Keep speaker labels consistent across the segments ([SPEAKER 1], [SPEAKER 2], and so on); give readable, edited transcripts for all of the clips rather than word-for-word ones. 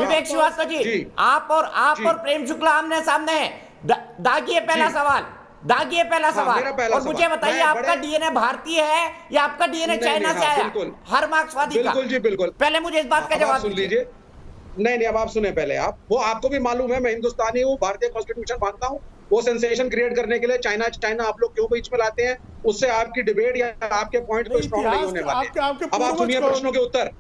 [SPEAKER 1] विवेक श्रीवास्तव जी, आप और प्रेम शुक्ला आमने सामने है। दागिए पहला सवाल, दागिए पहला सवाल, और मुझे बताइए आपका डीएनए भारतीय है या आपका डीएनए चाइना से आया? हर मार्क्सवादी का।
[SPEAKER 2] बिल्कुल जी, बिल्कुल।
[SPEAKER 1] पहले मुझे इस बात का जवाब
[SPEAKER 2] सुन लीजिए। नहीं, अब आप सुने पहले। वो आपको भी मालूम है मैं हिंदुस्तानी हूँ, भारतीय कॉन्स्टिट्यूशन मानता हूँ। वो सेंसेशन क्रिएट करने के लिए चाइना आप लोग क्यों बीच में लाते हैं? उससे आपकी डिबेट या आपके पॉइंट को स्ट्रॉन्ग नहीं होने वाले। अब आप सुनिए प्रश्नों के उत्तर।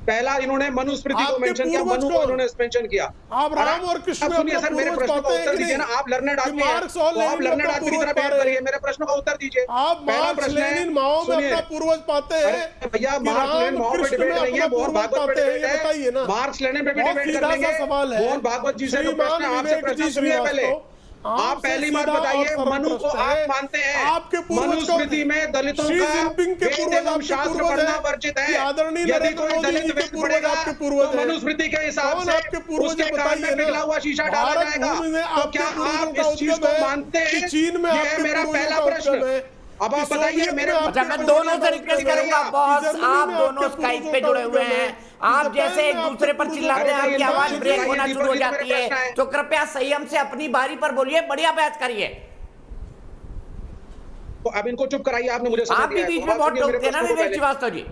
[SPEAKER 2] पहला इन्होंने मनुस्मृति को मेंशन किया, मनु को इन्होंने मेंशन किया।
[SPEAKER 3] आप राम और कृष्ण में
[SPEAKER 2] सुनिए सर, मेरे प्रश्न का उत्तर दीजिए ना। आप लर्नेड आदमी हैं, तो आप लर्नेड आदमी की तरह बात करिए। मेरे प्रश्नों का उत्तर दीजिए।
[SPEAKER 3] आप मार्क्स लेनिन माओ में अपना पूर्वज पाते हैं
[SPEAKER 2] भैया? मार्क्स लेनिन माओ पे डिबेट नहीं है, मोहन भागवत पे डिबेट है। मार्क्स लेनिन पे भी डिबेट कर लेंगे। मोहन भागवत जी से तो प्रश्न, आपसे प्रश्न सुनिए पहले। आप पहली बात बताइए, मनु को आप मानते हैं? मनुस्मृति में दलितों का वेद एवं शास्त्र पढ़ना वर्जित है। यदि कोई दलित वेद पढ़ेगा तो मनुस्मृति के हिसाब से उसके कान में पिघला हुआ शीशा डाला जाएगा। तो क्या आप इस चीज को मानते हैं? ये है मेरा पहला प्रश्न। अब आप बताइए मेरे।
[SPEAKER 1] अच्छा, मैं दोनों से रिक्वेस्ट करूंगा बॉस, आप दोनों स्काइप पे जुड़े हुए हैं, आप जैसे एक दूसरे पर चिल्लाते हैं, आपकी आवाज ब्रेक होना शुरू हो जाती है, तो कृपया संयम से अपनी बारी पर बोलिए, बढ़िया बहस करिए।
[SPEAKER 2] तो अब इनको चुप कराइए। आपने मुझे
[SPEAKER 1] आप भी बीच में बहुत टोकते हैं ना विवेक श्रीवास्तव जी।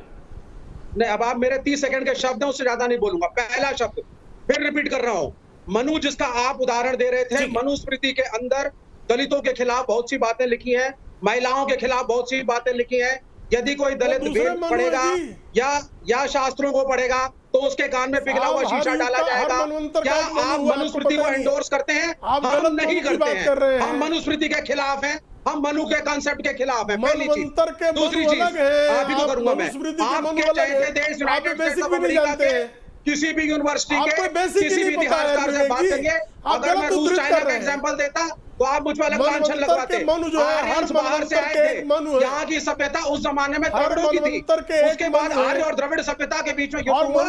[SPEAKER 2] नहीं, अब आप मेरे 30 सेकंड के शब्द हैं, उससे ज्यादा नहीं बोलूंगा। पहला शब्द फिर रिपीट कर रहा हूं, मनु जिसका आप उदाहरण दे रहे थे, मनुस्मृति के अंदर दलितों के खिलाफ बहुत सी बातें लिखी हैं, महिलाओं के खिलाफ बहुत सी बातें लिखी हैं। यदि कोई दलित वेद पढ़ेगा या शास्त्रों को पढ़ेगा तो उसके कान में पिघला हुआ शीशा डाला जाएगा। क्या आप मनुस्मृति को एंडोर्स करते हैं? हम नहीं करते हैं। हम मनुस्मृति के खिलाफ हैं, हम मनु के कॉन्सेप्ट के खिलाफ है। पहली चीज। दूसरी चीज आप ही को करूंगा मैं। आपके चाहते देश यूनाइटेड स्टेट्स ऑफ अमेरिका के किसी भी यूनिवर्सिटी के किसी भी इतिहासकार से बात करिए, अगर मैं रूस चाइना का एग्जांपल देता तो आप मुझ पर अलग लांछन लगवाते। आर्यन बाहर से आए थे, यहाँ की सभ्यता उस जमाने में द्रविड़ों की थी। उसके बाद आर्य और द्रविड़ सभ्यता के बीच में युद्ध हुआ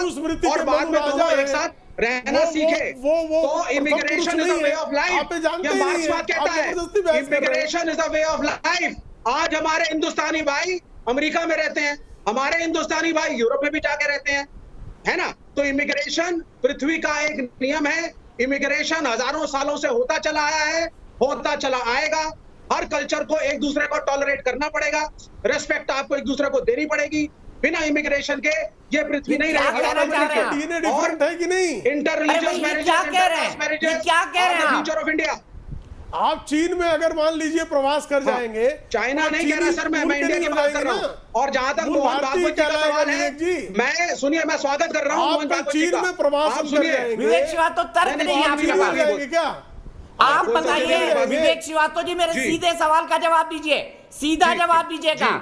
[SPEAKER 2] और बाद में दोनों एक साथ रहना सीखे। तो immigration is a way of life. ये मार्क्सवाद कहता है immigration is a way of life. आज हमारे हिंदुस्तानी भाई अमेरिका में रहते हैं, हमारे हिंदुस्तानी भाई यूरोप में भी जाके रहते हैं, है ना? तो इमिग्रेशन पृथ्वी का एक नियम है। इमिग्रेशन हजारों सालों से होता चला आया है, होता चला आएगा। हर कल्चर को एक दूसरे को टॉलरेट करना पड़ेगा, रेस्पेक्ट आपको एक दूसरे को देनी पड़ेगी। बिना इमिग्रेशन के ये पृथ्वी नहीं रहेगी। और इंटररिलीजियस मैरिजेस, फ्यूचर ऑफ इंडिया।
[SPEAKER 3] आप चीन में अगर मान लीजिए प्रवास कर जाएंगे,
[SPEAKER 2] चाइना नहीं कह रहा सर, मैं इंडिया की बात कर रहा हूँ। और जहां तक मोहन भागवत जी का सवाल है, मैं सुनिए, मैं स्वागत कर रहा हूँ मोहन भागवत जी का।
[SPEAKER 3] चीन में प्रवास
[SPEAKER 2] सुनिए,
[SPEAKER 1] विवेक श्रीवास्तव तर्क नहीं आपके
[SPEAKER 3] क्या?
[SPEAKER 1] आप बताइए विवेक श्रीवास्तव जी, मेरे सीधे सवाल का जवाब दीजिए, सीधा जवाब दीजिएगा।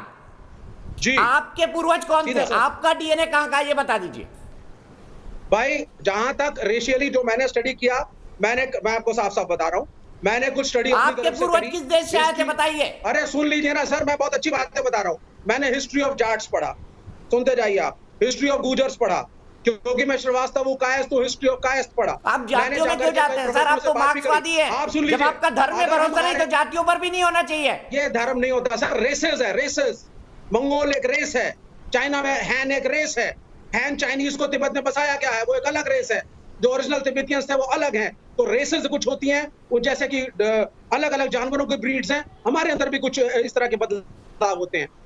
[SPEAKER 2] जी,
[SPEAKER 1] आपके पूर्वज कौन थे? आपका डीएनए कहाँ का, ये बता दीजिए
[SPEAKER 2] भाई। जहां तक रेशियली जो मैंने स्टडी किया, मैं आपको साफ साफ बता रहा हूँ, मैंने कुछ स्टडी
[SPEAKER 1] आपके पूर्वज किस देश से आए थे बताइए।
[SPEAKER 2] अरे सुन लीजिए ना सर, मैं बहुत अच्छी बातें बता रहा हूँ। मैंने हिस्ट्री ऑफ जाट्स पढ़ा, सुनते जाइए आप। हिस्ट्री ऑफ गुजर्स पढ़ा, क्योंकि मैं श्रीवास्तव हूँ कायस्थ, तो हिस्ट्री ऑफ कायस्थ पढ़ा।
[SPEAKER 1] आप जातियों में क्यों जाते हैं सर? आप तो मार्क्सवादी है।
[SPEAKER 2] आप सुन लीजिए,
[SPEAKER 1] जब आपका धर्म में भरोसा नहीं तो जातियों पर भी नहीं होना चाहिए।
[SPEAKER 2] ये धर्म नहीं होता सर, रेसेस है, रेसेस। मंगोल एक रेस है, चाइना में हैन एक रेस है। हैन चाइनीज को तिब्बत में बसाया गया है, वो एक अलग रेस है। जो ओरिजिनल तिब्बतियंस थे वो अलग हैं। तो रेसेस कुछ होती हैं, वो जैसे कि अलग अलग जानवरों के ब्रीड्स हैं, हमारे अंदर भी कुछ इस तरह के बदलाव होते हैं।